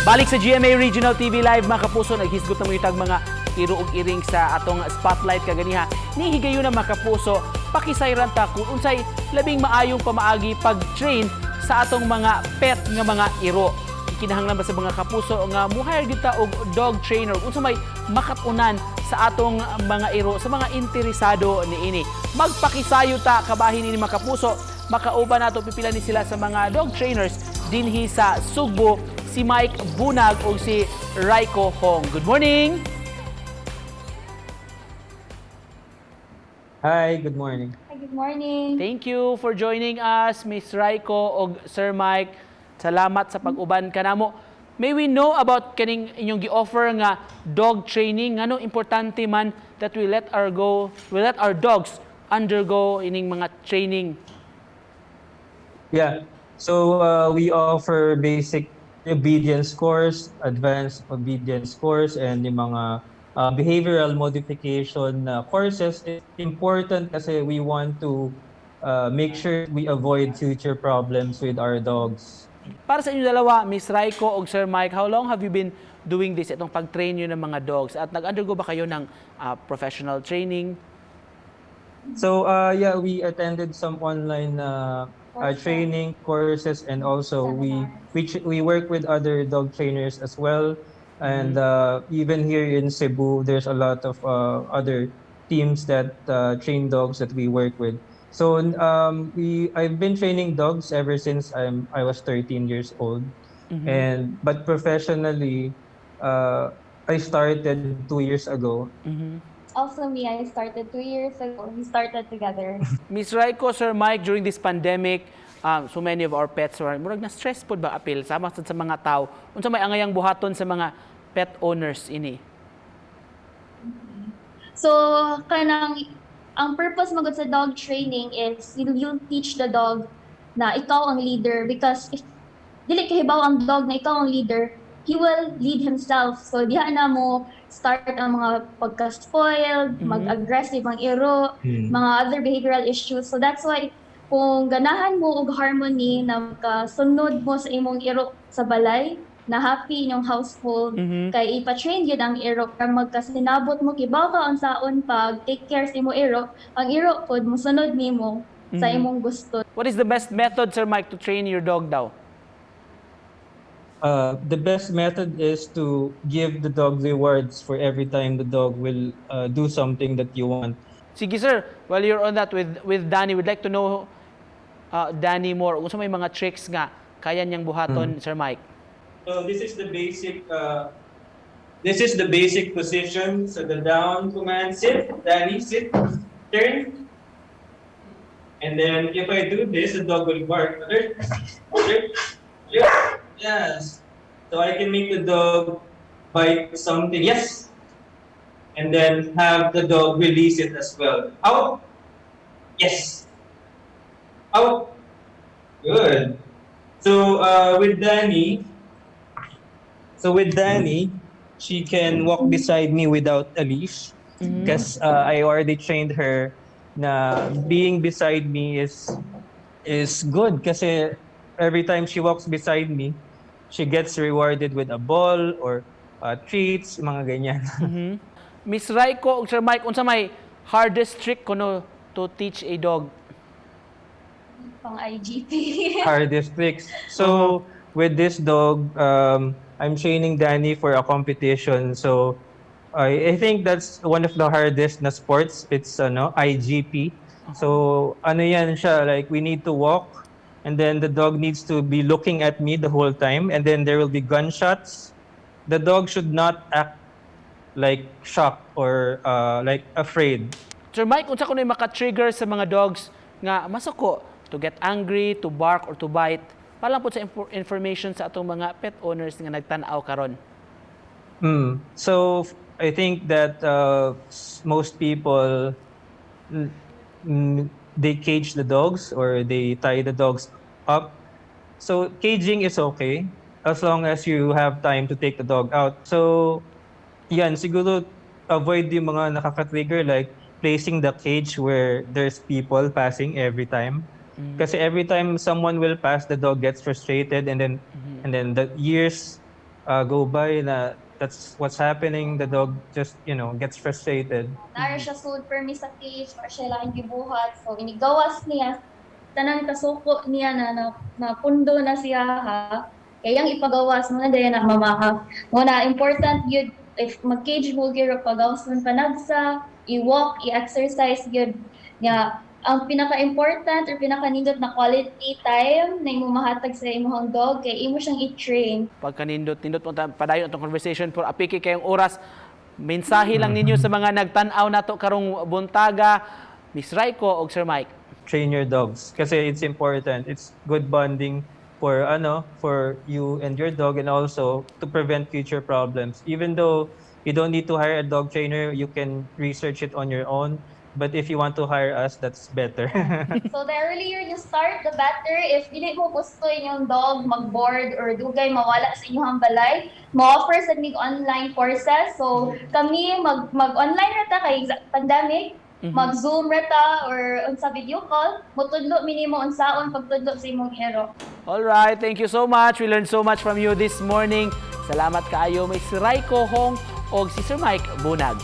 Balik sa GMA Regional TV Live, mga kapuso, naghisgot na mo itag mga iro ug iring sa atong spotlight kaganiha. Ni higayon na mga kapuso, pakisayran ta kung unsay labing maayong pamaagi pag-train sa atong mga pet nga mga iro. Kinahanglan ba sa mga kapuso nga muhire kita og dog trainer unsa may makatunan sa atong mga iro, sa mga interesado niini. Magpakisayo ta kabahin ini mga kapuso, makauban nato pipila ni sila sa mga dog trainers dinhi sa Sugbo, si Mike Bunag o si Raiko Hong. Good morning! Hi, good morning. Hi, good morning. Thank you for joining us, Miss Raiko o Sir Mike. Salamat sa pag-uban kanamo. May we know about kaning inyong gi-offer nga dog training? Ano importante man that we let our dogs undergo ining mga training? Yeah, so we offer basic obedience course, advanced obedience course, and yung mga behavioral modification courses. It's important kasi we want to make sure we avoid future problems with our dogs. Para sa inyo dalawa, Miss Raiko o Sir Mike, how long have you been doing this, itong pag-train nyo ng mga dogs? At nag-undergo ba kayo ng professional training? So yeah, we attended some online training courses, and also we work with other dog trainers as well. And even here in Cebu, there's a lot of other teams that train dogs that we work with. So I've been training dogs ever since I was 13 years old. But professionally, I started 2 years ago. Also me, I started 2 years ago. We started together. Miss Raiko, Sir Mike, during this pandemic, so many of our pets were murag na stress pod ba apil sama sa mga tao. Unsa may angayang buhaton sa mga pet owners ini? So, ang purpose magud sa dog training is you'll teach the dog na ikaw ang leader, because if dili kahibaw ang dog na ikaw ang leader, he will lead himself. So diha na mo start ang mga pagka-spoiled, mag-aggressive ang iro, mga other behavioral issues. So that's why kung ganahan mo og harmony na makasunod mo sa imong iro sa balay, na happy inyong household, kay ipa-train yun ang iro para magkasinabot mo kibaw ka ang saon pag take care sa imong iro, ang iro pod mosunod nimo sa imong gusto. What is the best method, Sir Mike, to train your dog daw? The best method is to give the dog rewards for every time the dog will do something that you want. Sige sir, while you're on that with Danny, we'd like to know Danny more. Unsa may mga tricks nga kaya niyang buhaton, Sir Mike? So this is the basic position. So the down command, sit, Danny, sit, turn. And then if I do this, the dog will bark. Yes. So I can make the dog bite something. Yes. And then have the dog release it as well. Out. Yes. Out. Good. So with Danny, she can walk beside me without a leash, because I already trained her na being beside me is good, kasi every time she walks beside me, she gets rewarded with a ball or treats, mga ganyan. Miss Raiko ug Sir Mike, unsa may hardest trick kuno to teach a dog? Pang IGP. Hardest tricks. So with this dog, I'm training Danny for a competition. So I think that's one of the hardest na sports. It's IGP. So ano yan siya, like we need to walk, and then the dog needs to be looking at me the whole time, and then there will be gunshots. The dog should not act like shocked or like afraid. Sir Mike, unsa kuno maka-trigger sa mga dogs nga masuko to get angry, to bark or to bite? Palang po sa information sa atong mga pet owners nga nagtan-aw karon. So I think that most people they cage the dogs or they tie the dogs up. So caging is okay as long as you have time to take the dog out. So yan, siguro avoid yung mga nakaka-trigger, like placing the cage where there's people passing every time. Kasi every time someone will pass, the dog gets frustrated, and then the ears go by na that's what's happening, the dog just, gets frustrated. Nara siya sold permi sa cage, or siya lang gibuhat. So, inigawas niya, tanang kasuko niya na pundo na siya ha. Kayang ipagawas, mga daya na mamaha. Muna, important yun, if mag-cage mo, giro pagawas ng panagsa, i-walk, i-exercise yun. Nga, ang pinaka-important or pinaka-nindot na quality time na imo mahatag sa imong dog, kay imo siyang i-train. Pagkanindot mo padayon atong conversation for apiki kayong oras. Mensahe lang ninyo sa mga nagtan-aw nato karong buntaga, Miss Raiko o Sir Mike. Train your dogs kasi it's important. It's good bonding for you and your dog, and also to prevent future problems. Even though you don't need to hire a dog trainer, you can research it on your own. But if you want to hire us, that's better. So the earlier you start, the better. If dili mo gusto inyong dog mag-board or dugay mawala sa inyong balay, mo-offer sa mig online courses. So kami mag-online rata kay pandemic, mag-Zoom rata or unsa video call, motudlo minimo unsaon pagtudlo sa imong hero. All right, thank you so much. We learned so much from you this morning. Salamat kaayo Miss Raiko Hong o si Sir Mike Bunag.